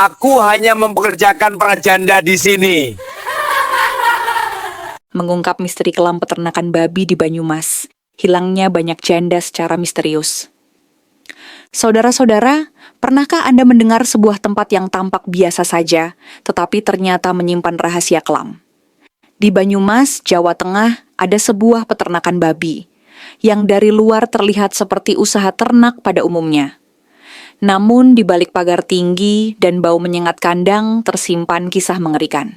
Aku hanya mempekerjakan para janda di sini. Mengungkap misteri kelam peternakan babi di Banyumas. Hilangnya banyak janda secara misterius. Saudara-saudara, pernahkah Anda mendengar sebuah tempat yang tampak biasa saja, tetapi ternyata menyimpan rahasia kelam? Di Banyumas, Jawa Tengah, ada sebuah peternakan babi, yang dari luar terlihat seperti usaha ternak pada umumnya. Namun di balik pagar tinggi dan bau menyengat kandang tersimpan kisah mengerikan.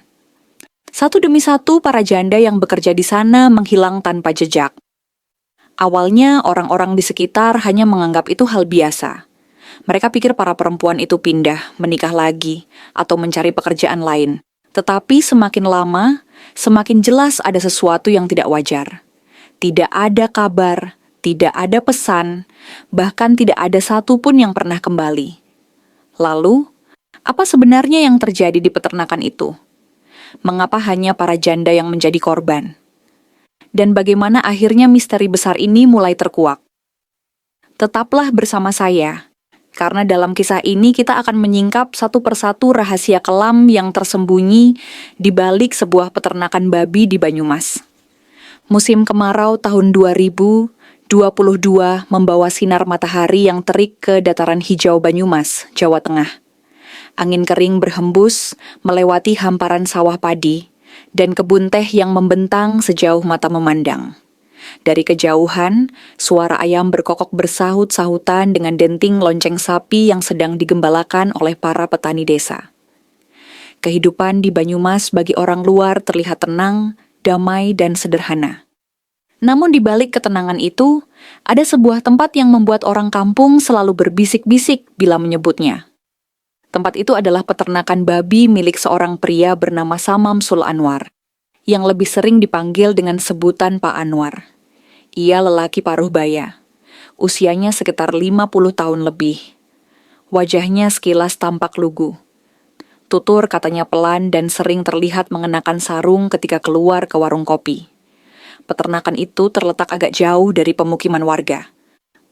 Satu demi satu para janda yang bekerja di sana menghilang tanpa jejak. Awalnya orang-orang di sekitar hanya menganggap itu hal biasa. Mereka pikir para perempuan itu pindah, menikah lagi, atau mencari pekerjaan lain. Tetapi semakin lama, semakin jelas ada sesuatu yang tidak wajar. Tidak ada kabar, tidak ada pesan, bahkan tidak ada satupun yang pernah kembali. Lalu, apa sebenarnya yang terjadi di peternakan itu? Mengapa hanya para janda yang menjadi korban? Dan bagaimana akhirnya misteri besar ini mulai terkuak? Tetaplah bersama saya, karena dalam kisah ini kita akan menyingkap satu persatu rahasia kelam yang tersembunyi di balik sebuah peternakan babi di Banyumas. Musim kemarau tahun 2022 membawa sinar matahari yang terik ke dataran hijau Banyumas, Jawa Tengah. Angin kering berhembus melewati hamparan sawah padi dan kebun teh yang membentang sejauh mata memandang. Dari kejauhan, suara ayam berkokok bersahut-sahutan dengan denting lonceng sapi yang sedang digembalakan oleh para petani desa. Kehidupan di Banyumas bagi orang luar terlihat tenang, damai, dan sederhana. Namun di balik ketenangan itu, ada sebuah tempat yang membuat orang kampung selalu berbisik-bisik bila menyebutnya. Tempat itu adalah peternakan babi milik seorang pria bernama Samamsul Anwar, yang lebih sering dipanggil dengan sebutan Pak Anwar. Ia lelaki paruh baya, usianya sekitar 50 tahun lebih. Wajahnya sekilas tampak lugu. Tutur katanya pelan dan sering terlihat mengenakan sarung ketika keluar ke warung kopi. Peternakan itu terletak agak jauh dari pemukiman warga.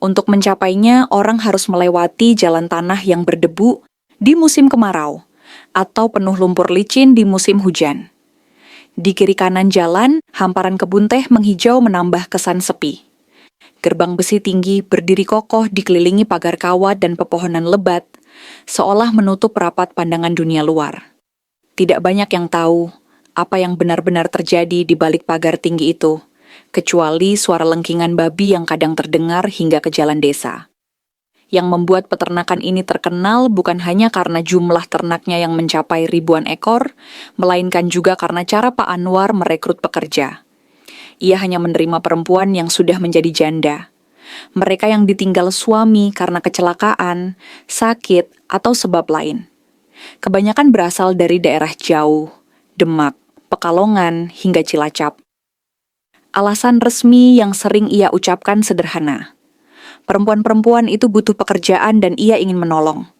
Untuk mencapainya, orang harus melewati jalan tanah yang berdebu di musim kemarau, atau penuh lumpur licin di musim hujan. Di kiri kanan jalan, hamparan kebun teh menghijau menambah kesan sepi. Gerbang besi tinggi berdiri kokoh dikelilingi pagar kawat dan pepohonan lebat, seolah menutup rapat pandangan dunia luar. Tidak banyak yang tahu apa yang benar-benar terjadi di balik pagar tinggi itu, kecuali suara lengkingan babi yang kadang terdengar hingga ke jalan desa. Yang membuat peternakan ini terkenal bukan hanya karena jumlah ternaknya yang mencapai ribuan ekor, melainkan juga karena cara Pak Anwar merekrut pekerja. Ia hanya menerima perempuan yang sudah menjadi janda. Mereka yang ditinggal suami karena kecelakaan, sakit, atau sebab lain. Kebanyakan berasal dari daerah jauh, Demak, Pekalongan, hingga Cilacap. Alasan resmi yang sering ia ucapkan sederhana. Perempuan-perempuan itu butuh pekerjaan dan ia ingin menolong.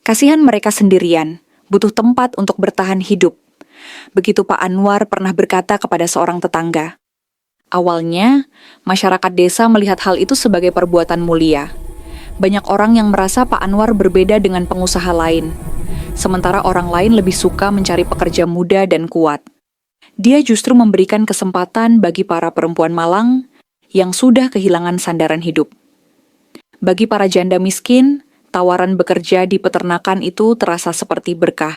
Kasihan mereka sendirian, butuh tempat untuk bertahan hidup. Begitu Pak Anwar pernah berkata kepada seorang tetangga. Awalnya, masyarakat desa melihat hal itu sebagai perbuatan mulia. Banyak orang yang merasa Pak Anwar berbeda dengan pengusaha lain. Sementara orang lain lebih suka mencari pekerja muda dan kuat. Dia justru memberikan kesempatan bagi para perempuan malang yang sudah kehilangan sandaran hidup. Bagi para janda miskin, tawaran bekerja di peternakan itu terasa seperti berkah.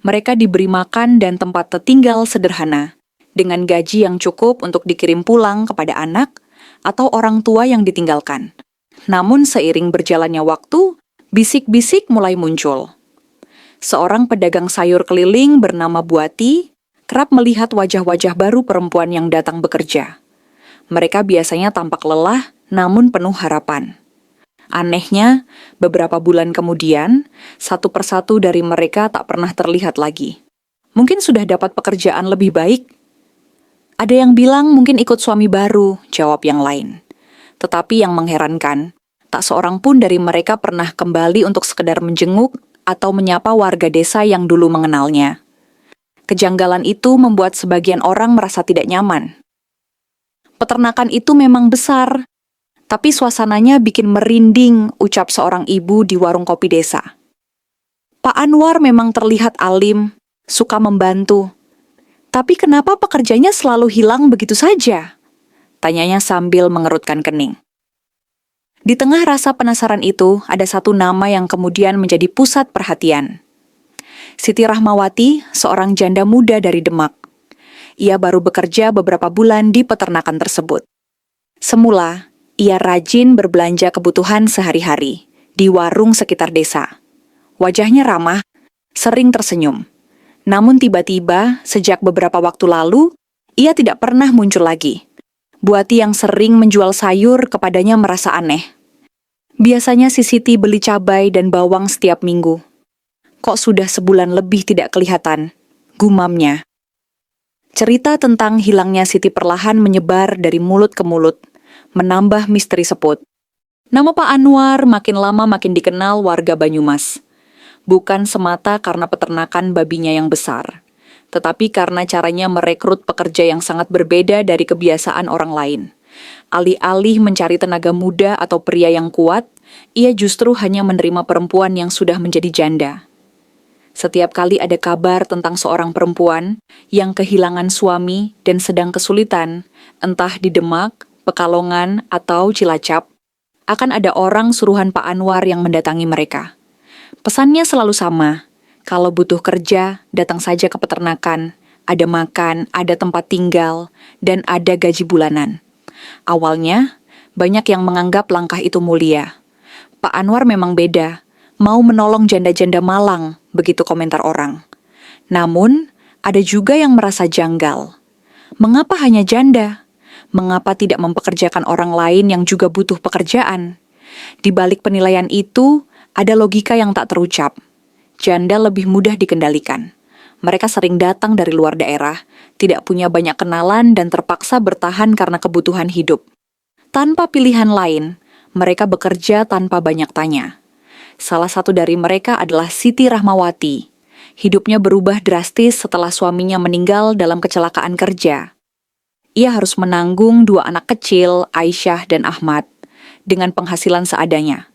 Mereka diberi makan dan tempat tertinggal sederhana, dengan gaji yang cukup untuk dikirim pulang kepada anak atau orang tua yang ditinggalkan. Namun seiring berjalannya waktu, bisik-bisik mulai muncul. Seorang pedagang sayur keliling bernama Buati kerap melihat wajah-wajah baru perempuan yang datang bekerja. Mereka biasanya tampak lelah, namun penuh harapan. Anehnya, beberapa bulan kemudian, satu persatu dari mereka tak pernah terlihat lagi. Mungkin sudah dapat pekerjaan lebih baik. Ada yang bilang mungkin ikut suami baru, jawab yang lain. Tetapi yang mengherankan, tak seorang pun dari mereka pernah kembali untuk sekedar menjenguk atau menyapa warga desa yang dulu mengenalnya. Kejanggalan itu membuat sebagian orang merasa tidak nyaman. Peternakan itu memang besar, tapi suasananya bikin merinding, ucap seorang ibu di warung kopi desa. Pak Anwar memang terlihat alim, suka membantu. Tapi kenapa pekerjanya selalu hilang begitu saja? Tanyanya sambil mengerutkan kening. Di tengah rasa penasaran itu, ada satu nama yang kemudian menjadi pusat perhatian. Siti Rahmawati, seorang janda muda dari Demak. Ia baru bekerja beberapa bulan di peternakan tersebut. Semula, ia rajin berbelanja kebutuhan sehari-hari di warung sekitar desa. Wajahnya ramah, sering tersenyum. Namun tiba-tiba, sejak beberapa waktu lalu, ia tidak pernah muncul lagi. Buati yang sering menjual sayur kepadanya merasa aneh. Biasanya si Siti beli cabai dan bawang setiap minggu. Kok sudah sebulan lebih tidak kelihatan? Gumamnya. Cerita tentang hilangnya Siti perlahan menyebar dari mulut ke mulut, menambah misteri seput. Nama Pak Anwar makin lama makin dikenal warga Banyumas. Bukan semata karena peternakan babinya yang besar, tetapi karena caranya merekrut pekerja yang sangat berbeda dari kebiasaan orang lain. Alih-alih mencari tenaga muda atau pria yang kuat, ia justru hanya menerima perempuan yang sudah menjadi janda. Setiap kali ada kabar tentang seorang perempuan yang kehilangan suami dan sedang kesulitan, entah di Demak, Pekalongan, atau Cilacap, akan ada orang suruhan Pak Anwar yang mendatangi mereka. Pesannya selalu sama, kalau butuh kerja, datang saja ke peternakan, ada makan, ada tempat tinggal, dan ada gaji bulanan. Awalnya, banyak yang menganggap langkah itu mulia. Pak Anwar memang beda, mau menolong janda-janda malang, begitu komentar orang. Namun, ada juga yang merasa janggal. Mengapa hanya janda? Mengapa tidak mempekerjakan orang lain yang juga butuh pekerjaan? Di balik penilaian itu, ada logika yang tak terucap. Janda lebih mudah dikendalikan. Mereka sering datang dari luar daerah, tidak punya banyak kenalan dan terpaksa bertahan karena kebutuhan hidup. Tanpa pilihan lain, mereka bekerja tanpa banyak tanya. Salah satu dari mereka adalah Siti Rahmawati. Hidupnya berubah drastis setelah suaminya meninggal dalam kecelakaan kerja. Ia harus menanggung 2 anak kecil, Aisyah dan Ahmad, dengan penghasilan seadanya.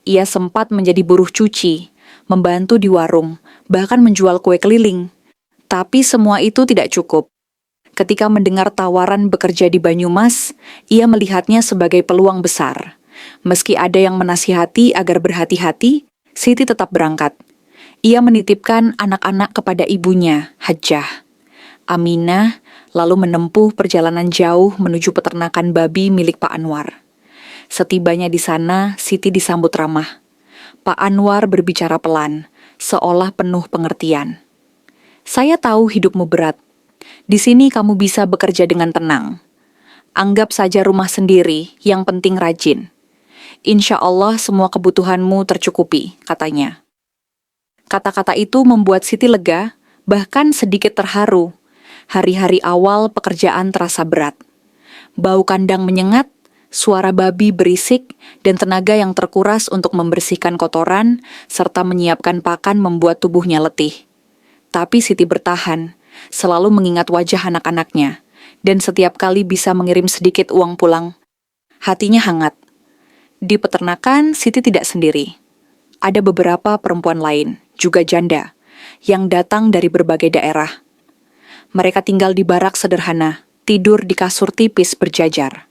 Ia sempat menjadi buruh cuci, membantu di warung, bahkan menjual kue keliling. Tapi semua itu tidak cukup. Ketika mendengar tawaran bekerja di Banyumas, ia melihatnya sebagai peluang besar. Meski ada yang menasihati agar berhati-hati, Siti tetap berangkat. Ia menitipkan anak-anak kepada ibunya, Hajjah. Aminah lalu menempuh perjalanan jauh menuju peternakan babi milik Pak Anwar. Setibanya di sana, Siti disambut ramah. Pak Anwar berbicara pelan, seolah penuh pengertian. Saya tahu hidupmu berat. Di sini kamu bisa bekerja dengan tenang. Anggap saja rumah sendiri, yang penting rajin. Insya Allah semua kebutuhanmu tercukupi, katanya. Kata-kata itu membuat Siti lega, bahkan sedikit terharu. Hari-hari awal pekerjaan terasa berat. Bau kandang menyengat, suara babi berisik, dan tenaga yang terkuras untuk membersihkan kotoran, serta menyiapkan pakan membuat tubuhnya letih. Tapi Siti bertahan, selalu mengingat wajah anak-anaknya, dan setiap kali bisa mengirim sedikit uang pulang. Hatinya hangat. Di peternakan, Siti tidak sendiri. Ada beberapa perempuan lain, juga janda, yang datang dari berbagai daerah. Mereka tinggal di barak sederhana, tidur di kasur tipis berjajar.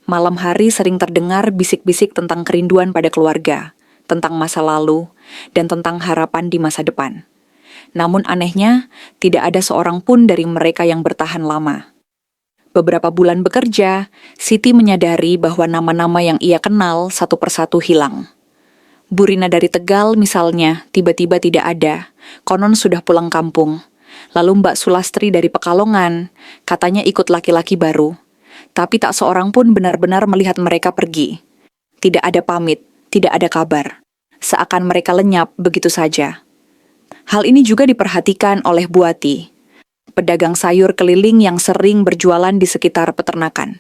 Malam hari sering terdengar bisik-bisik tentang kerinduan pada keluarga, tentang masa lalu, dan tentang harapan di masa depan. Namun anehnya, tidak ada seorang pun dari mereka yang bertahan lama. Beberapa bulan bekerja, Siti menyadari bahwa nama-nama yang ia kenal satu persatu hilang. Bu Rina dari Tegal misalnya, tiba-tiba tidak ada, konon sudah pulang kampung. Lalu Mbak Sulastri dari Pekalongan, katanya ikut laki-laki baru. Tapi tak seorang pun benar-benar melihat mereka pergi. Tidak ada pamit, tidak ada kabar. Seakan mereka lenyap begitu saja. Hal ini juga diperhatikan oleh Buati, pedagang sayur keliling yang sering berjualan di sekitar peternakan.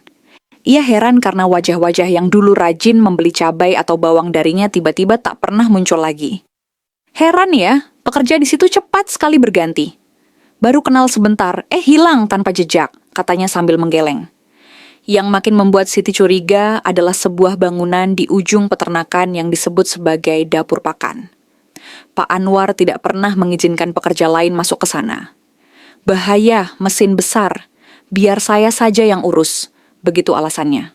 Ia heran karena wajah-wajah yang dulu rajin membeli cabai atau bawang darinya tiba-tiba tak pernah muncul lagi. Heran ya, pekerja di situ cepat sekali berganti. Baru kenal sebentar, hilang tanpa jejak, katanya sambil menggeleng. Yang makin membuat Siti curiga adalah sebuah bangunan di ujung peternakan yang disebut sebagai dapur pakan. Pak Anwar tidak pernah mengizinkan pekerja lain masuk ke sana. "Bahaya, mesin besar. Biar saya saja yang urus," begitu alasannya.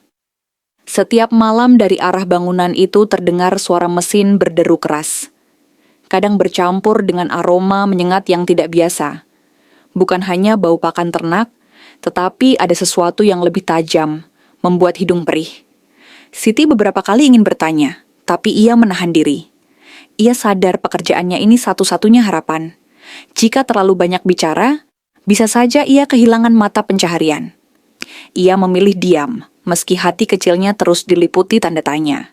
Setiap malam dari arah bangunan itu terdengar suara mesin berderu keras. Kadang bercampur dengan aroma menyengat yang tidak biasa. Bukan hanya bau pakan ternak, tetapi ada sesuatu yang lebih tajam, membuat hidung perih. Siti beberapa kali ingin bertanya, tapi ia menahan diri. Ia sadar pekerjaannya ini satu-satunya harapan. Jika terlalu banyak bicara, bisa saja ia kehilangan mata pencaharian. Ia memilih diam, meski hati kecilnya terus diliputi tanda tanya.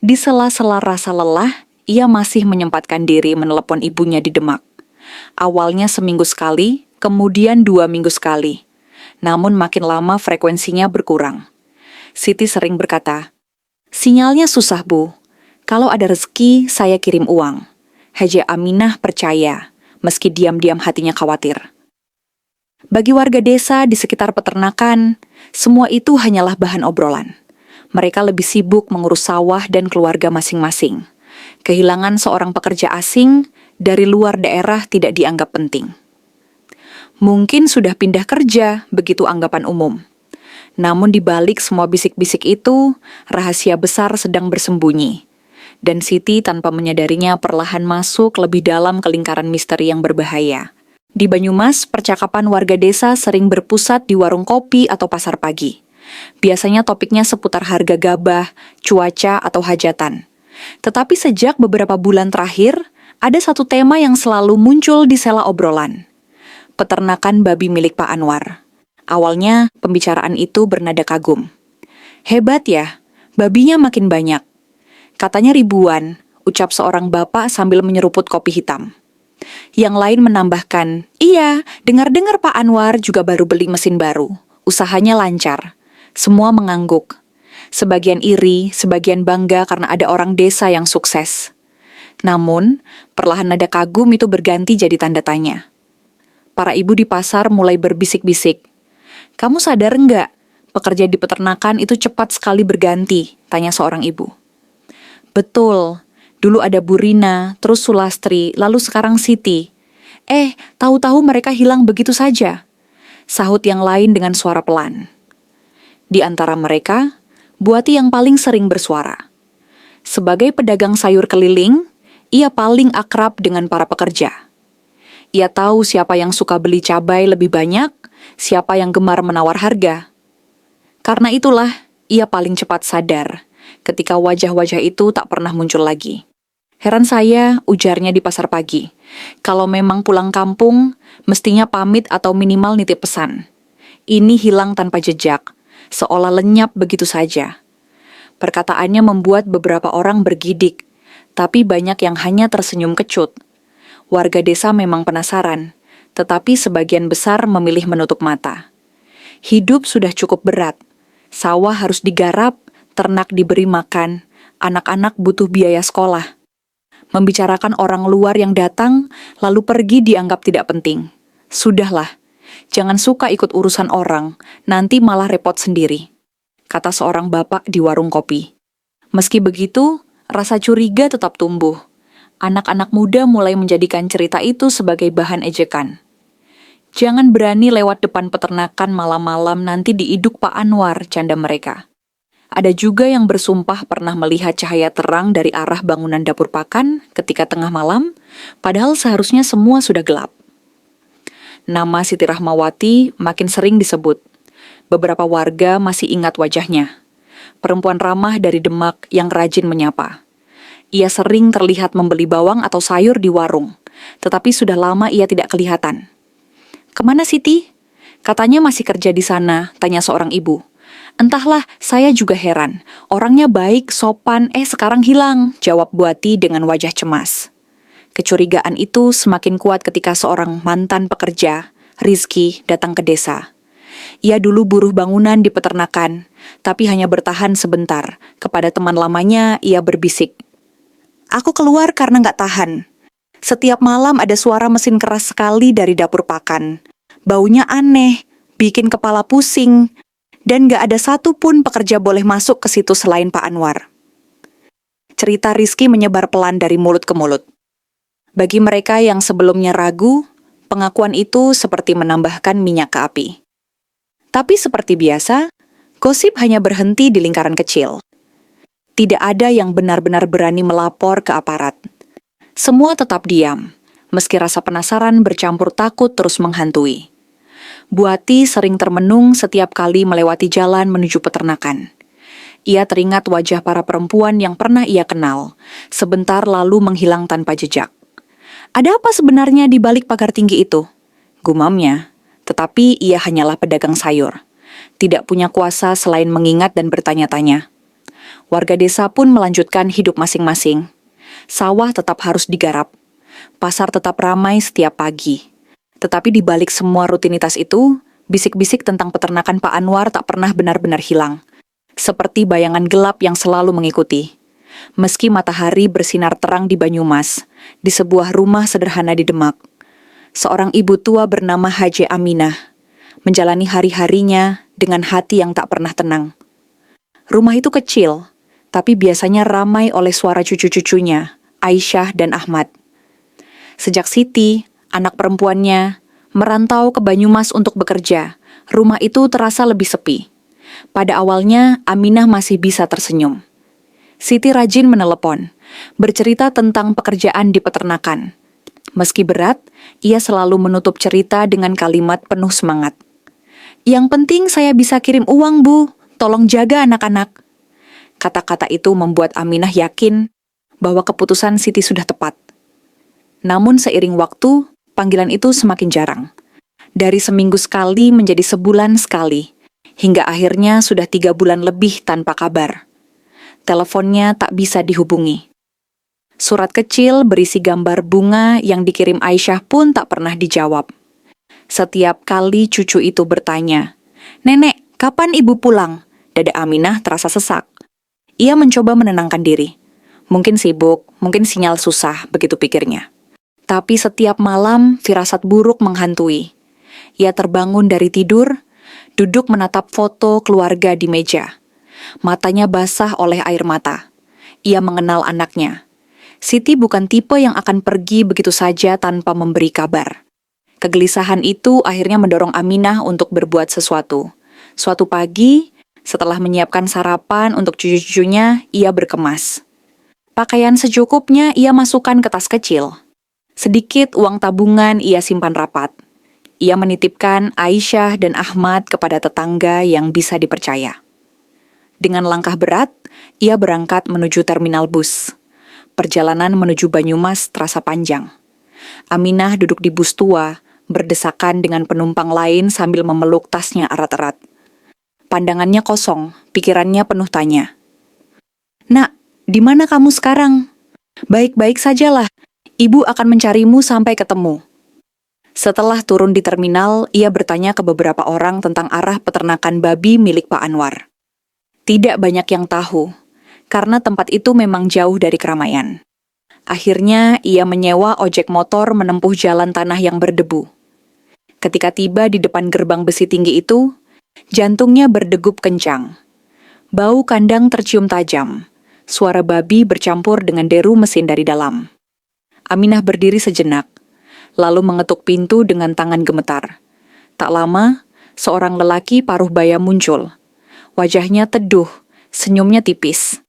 Di sela-sela rasa lelah, ia masih menyempatkan diri menelepon ibunya di Demak. Awalnya seminggu sekali, kemudian 2 minggu sekali. Namun makin lama frekuensinya berkurang. Siti sering berkata, "Sinyalnya susah, Bu. Kalau ada rezeki, saya kirim uang." Haja Aminah percaya, meski diam-diam hatinya khawatir. Bagi warga desa di sekitar peternakan, semua itu hanyalah bahan obrolan. Mereka lebih sibuk mengurus sawah dan keluarga masing-masing. Kehilangan seorang pekerja asing dari luar daerah tidak dianggap penting. Mungkin sudah pindah kerja, begitu anggapan umum. Namun di balik semua bisik-bisik itu, rahasia besar sedang bersembunyi. Dan Siti tanpa menyadarinya perlahan masuk lebih dalam ke lingkaran misteri yang berbahaya. Di Banyumas, percakapan warga desa sering berpusat di warung kopi atau pasar pagi. Biasanya topiknya seputar harga gabah, cuaca, atau hajatan. Tetapi sejak beberapa bulan terakhir, ada satu tema yang selalu muncul di sela obrolan. Peternakan babi milik Pak Anwar. Awalnya, pembicaraan itu bernada kagum. "Hebat ya, babinya makin banyak. Katanya ribuan," ucap seorang bapak sambil menyeruput kopi hitam. Yang lain menambahkan, "Iya, dengar-dengar Pak Anwar juga baru beli mesin baru. Usahanya lancar." Semua mengangguk. Sebagian iri, sebagian bangga karena ada orang desa yang sukses. Namun, perlahan nada kagum itu berganti jadi tanda tanya. Para ibu di pasar mulai berbisik-bisik. "Kamu sadar nggak, pekerja di peternakan itu cepat sekali berganti?" tanya seorang ibu. "Betul. Dulu ada Bu Rina, terus Sulastri, lalu sekarang Siti. Tahu-tahu mereka hilang begitu saja," sahut yang lain dengan suara pelan. Di antara mereka, Buati yang paling sering bersuara. Sebagai pedagang sayur keliling, ia paling akrab dengan para pekerja. Ia tahu siapa yang suka beli cabai lebih banyak, siapa yang gemar menawar harga. Karena itulah, ia paling cepat sadar ketika wajah-wajah itu tak pernah muncul lagi. "Heran saya," ujarnya di pasar pagi. "Kalau memang pulang kampung, mestinya pamit atau minimal nitip pesan. Ini hilang tanpa jejak, seolah lenyap begitu saja." Perkataannya membuat beberapa orang bergidik, tapi banyak yang hanya tersenyum kecut. Warga desa memang penasaran, tetapi sebagian besar memilih menutup mata. Hidup sudah cukup berat. Sawah harus digarap, ternak diberi makan, anak-anak butuh biaya sekolah. Membicarakan orang luar yang datang, lalu pergi dianggap tidak penting. Sudahlah, jangan suka ikut urusan orang, nanti malah repot sendiri, kata seorang bapak di warung kopi. Meski begitu, rasa curiga tetap tumbuh. Anak-anak muda mulai menjadikan cerita itu sebagai bahan ejekan. "Jangan berani lewat depan peternakan malam-malam, nanti diiduk Pak Anwar," canda mereka. Ada juga yang bersumpah pernah melihat cahaya terang dari arah bangunan dapur pakan ketika tengah malam, padahal seharusnya semua sudah gelap. Nama Siti Rahmawati makin sering disebut. Beberapa warga masih ingat wajahnya. Perempuan ramah dari Demak yang rajin menyapa. Ia sering terlihat membeli bawang atau sayur di warung, tetapi sudah lama ia tidak kelihatan. "Kemana Siti?" "Katanya masih kerja di sana," tanya seorang ibu. "Entahlah, saya juga heran. Orangnya baik, sopan, sekarang hilang," jawab Buati dengan wajah cemas. Kecurigaan itu semakin kuat ketika seorang mantan pekerja, Rizky, datang ke desa. Ia dulu buruh bangunan di peternakan, tapi hanya bertahan sebentar. Kepada teman lamanya, ia berbisik, "Aku keluar karena nggak tahan. Setiap malam ada suara mesin keras sekali dari dapur pakan. Baunya aneh, bikin kepala pusing, dan nggak ada satupun pekerja boleh masuk ke situ selain Pak Anwar." Cerita Rizky menyebar pelan dari mulut ke mulut. Bagi mereka yang sebelumnya ragu, pengakuan itu seperti menambahkan minyak ke api. Tapi seperti biasa, gosip hanya berhenti di lingkaran kecil. Tidak ada yang benar-benar berani melapor ke aparat. Semua tetap diam, meski rasa penasaran bercampur takut terus menghantui. Buati sering termenung setiap kali melewati jalan menuju peternakan. Ia teringat wajah para perempuan yang pernah ia kenal, sebentar lalu menghilang tanpa jejak. Ada apa sebenarnya di balik pagar tinggi itu? Gumamnya, tetapi ia hanyalah pedagang sayur. Tidak punya kuasa selain mengingat dan bertanya-tanya. Warga desa pun melanjutkan hidup masing-masing. Sawah tetap harus digarap. Pasar tetap ramai setiap pagi. Tetapi di balik semua rutinitas itu, bisik-bisik tentang peternakan Pak Anwar tak pernah benar-benar hilang. Seperti bayangan gelap yang selalu mengikuti. Meski matahari bersinar terang di Banyumas, di sebuah rumah sederhana di Demak, seorang ibu tua bernama Haji Aminah menjalani hari-harinya dengan hati yang tak pernah tenang. Rumah itu kecil, tapi biasanya ramai oleh suara cucu-cucunya, Aisyah dan Ahmad. Sejak Siti, anak perempuannya, merantau ke Banyumas untuk bekerja, rumah itu terasa lebih sepi. Pada awalnya, Aminah masih bisa tersenyum. Siti rajin menelepon, bercerita tentang pekerjaan di peternakan. Meski berat, ia selalu menutup cerita dengan kalimat penuh semangat. "Yang penting saya bisa kirim uang, Bu. Tolong jaga anak-anak." Kata-kata itu membuat Aminah yakin bahwa keputusan Siti sudah tepat. Namun seiring waktu, panggilan itu semakin jarang. Dari seminggu sekali menjadi sebulan sekali, hingga akhirnya sudah 3 bulan lebih tanpa kabar. Teleponnya tak bisa dihubungi. Surat kecil berisi gambar bunga yang dikirim Aisyah pun tak pernah dijawab. Setiap kali cucu itu bertanya, "Nenek, kapan ibu pulang?" Dada Aminah terasa sesak. Ia mencoba menenangkan diri. Mungkin sibuk, mungkin sinyal susah, begitu pikirnya. Tapi setiap malam, firasat buruk menghantui. Ia terbangun dari tidur, duduk menatap foto keluarga di meja. Matanya basah oleh air mata. Ia mengenal anaknya. Siti bukan tipe yang akan pergi begitu saja tanpa memberi kabar. Kegelisahan itu akhirnya mendorong Aminah untuk berbuat sesuatu. Suatu pagi, setelah menyiapkan sarapan untuk cucu-cucunya, ia berkemas. Pakaian secukupnya ia masukkan ke tas kecil. Sedikit uang tabungan ia simpan rapat. Ia menitipkan Aisyah dan Ahmad kepada tetangga yang bisa dipercaya. Dengan langkah berat, ia berangkat menuju terminal bus. Perjalanan menuju Banyumas terasa panjang. Aminah duduk di bus tua, berdesakan dengan penumpang lain sambil memeluk tasnya erat-erat. Pandangannya kosong, pikirannya penuh tanya. "Nak, di mana kamu sekarang?" "Baik-baik sajalah. Ibu akan mencarimu sampai ketemu." Setelah turun di terminal, ia bertanya ke beberapa orang tentang arah peternakan babi milik Pak Anwar. Tidak banyak yang tahu, karena tempat itu memang jauh dari keramaian. Akhirnya, ia menyewa ojek motor menempuh jalan tanah yang berdebu. Ketika tiba di depan gerbang besi tinggi itu, jantungnya berdegup kencang. Bau kandang tercium tajam, suara babi bercampur dengan deru mesin dari dalam. Aminah berdiri sejenak, lalu mengetuk pintu dengan tangan gemetar. Tak lama, seorang lelaki paruh baya muncul. Wajahnya teduh, senyumnya tipis.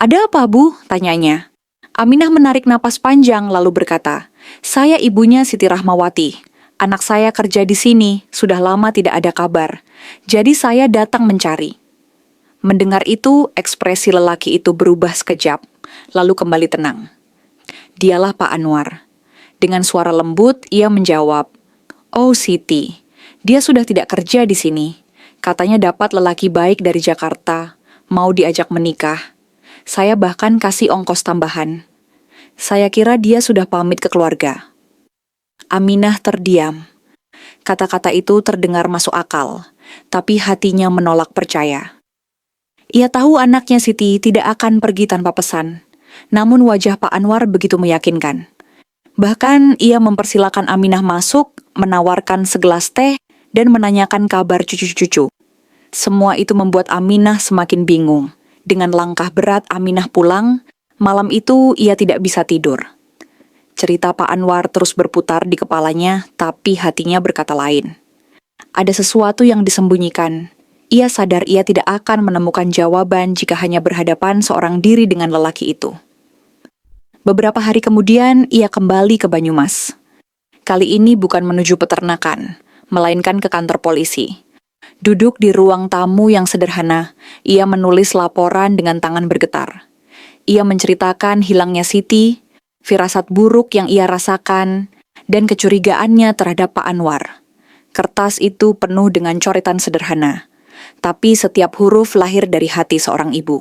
"Ada apa, Bu?" tanyanya. Aminah menarik napas panjang lalu berkata, "Saya ibunya Siti Rahmawati. Anak saya kerja di sini, sudah lama tidak ada kabar. Jadi saya datang mencari." Mendengar itu, ekspresi lelaki itu berubah sekejap, lalu kembali tenang. Dialah Pak Anwar. Dengan suara lembut, ia menjawab, "Oh Siti, dia sudah tidak kerja di sini. Katanya dapat lelaki baik dari Jakarta, mau diajak menikah. Saya bahkan kasih ongkos tambahan. Saya kira dia sudah pamit ke keluarga." Aminah terdiam. Kata-kata itu terdengar masuk akal, tapi hatinya menolak percaya. Ia tahu anaknya Siti tidak akan pergi tanpa pesan, namun wajah Pak Anwar begitu meyakinkan. Bahkan ia mempersilakan Aminah masuk, menawarkan segelas teh, dan menanyakan kabar cucu-cucu. Semua itu membuat Aminah semakin bingung. Dengan langkah berat Aminah pulang, malam itu ia tidak bisa tidur. Cerita Pak Anwar terus berputar di kepalanya, tapi hatinya berkata lain. Ada sesuatu yang disembunyikan. Ia sadar ia tidak akan menemukan jawaban jika hanya berhadapan seorang diri dengan lelaki itu. Beberapa hari kemudian, ia kembali ke Banyumas. Kali ini bukan menuju peternakan, melainkan ke kantor polisi. Duduk di ruang tamu yang sederhana, ia menulis laporan dengan tangan bergetar. Ia menceritakan hilangnya Siti, firasat buruk yang ia rasakan, dan kecurigaannya terhadap Pak Anwar. Kertas itu penuh dengan coretan sederhana, tapi setiap huruf lahir dari hati seorang ibu.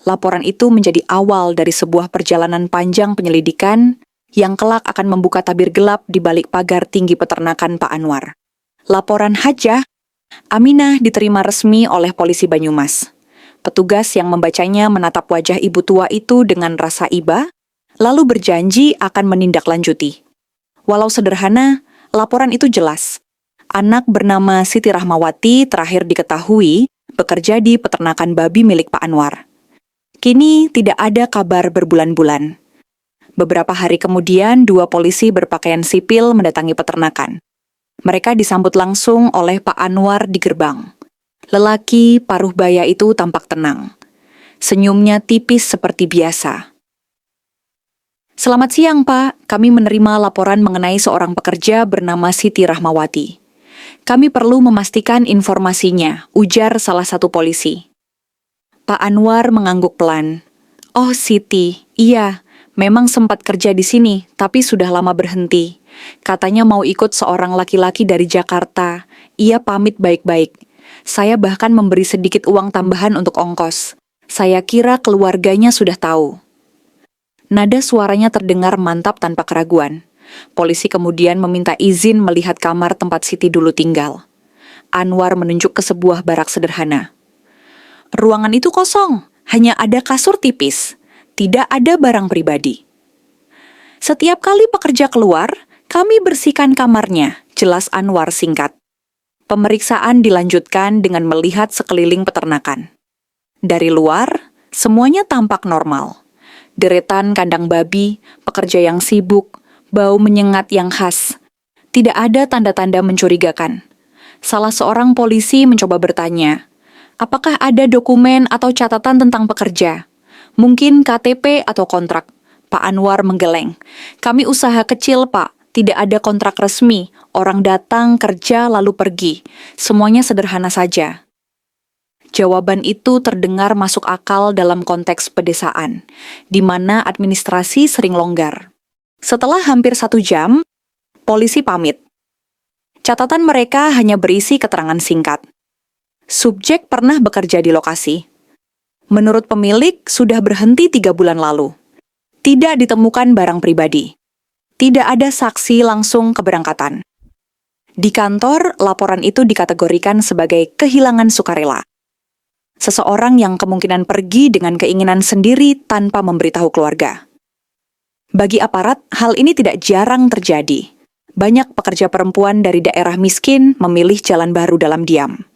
Laporan itu menjadi awal dari sebuah perjalanan panjang penyelidikan yang kelak akan membuka tabir gelap di balik pagar tinggi peternakan Pak Anwar. Laporan Hajah, Aminah diterima resmi oleh polisi Banyumas. Petugas yang membacanya menatap wajah ibu tua itu dengan rasa iba, lalu berjanji akan menindaklanjuti. Walau sederhana, laporan itu jelas. Anak bernama Siti Rahmawati terakhir diketahui bekerja di peternakan babi milik Pak Anwar. Kini tidak ada kabar berbulan-bulan. Beberapa hari kemudian, 2 polisi berpakaian sipil mendatangi peternakan. Mereka disambut langsung oleh Pak Anwar di gerbang. Lelaki paruh baya itu tampak tenang. Senyumnya tipis seperti biasa. Selamat siang, Pak. Kami menerima laporan mengenai seorang pekerja bernama Siti Rahmawati. Kami perlu memastikan informasinya, ujar salah satu polisi. Pak Anwar mengangguk pelan. Oh, Siti, iya, memang sempat kerja di sini, tapi sudah lama berhenti. Katanya mau ikut seorang laki-laki dari Jakarta. Ia pamit baik-baik. Saya bahkan memberi sedikit uang tambahan untuk ongkos. Saya kira keluarganya sudah tahu. Nada suaranya terdengar mantap tanpa keraguan. Polisi kemudian meminta izin melihat kamar tempat Siti dulu tinggal. Anwar menunjuk ke sebuah barak sederhana. Ruangan itu kosong, hanya ada kasur tipis. Tidak ada barang pribadi. Setiap kali pekerja keluar, kami bersihkan kamarnya, jelas Anwar singkat. Pemeriksaan dilanjutkan dengan melihat sekeliling peternakan. Dari luar, semuanya tampak normal. Deretan kandang babi, pekerja yang sibuk, bau menyengat yang khas. Tidak ada tanda-tanda mencurigakan. Salah seorang polisi mencoba bertanya, apakah ada dokumen atau catatan tentang pekerja? Mungkin KTP atau kontrak. Pak Anwar menggeleng. Kami usaha kecil, Pak. Tidak ada kontrak resmi. Orang datang, kerja, lalu pergi. Semuanya sederhana saja. Jawaban itu terdengar masuk akal dalam konteks pedesaan, di mana administrasi sering longgar. Setelah hampir 1 jam, polisi pamit. Catatan mereka hanya berisi keterangan singkat. Subjek pernah bekerja di lokasi. Menurut pemilik, sudah berhenti 3 bulan lalu. Tidak ditemukan barang pribadi. Tidak ada saksi langsung keberangkatan. Di kantor, laporan itu dikategorikan sebagai kehilangan sukarela. Seseorang yang kemungkinan pergi dengan keinginan sendiri tanpa memberitahu keluarga. Bagi aparat, hal ini tidak jarang terjadi. Banyak pekerja perempuan dari daerah miskin memilih jalan baru dalam diam.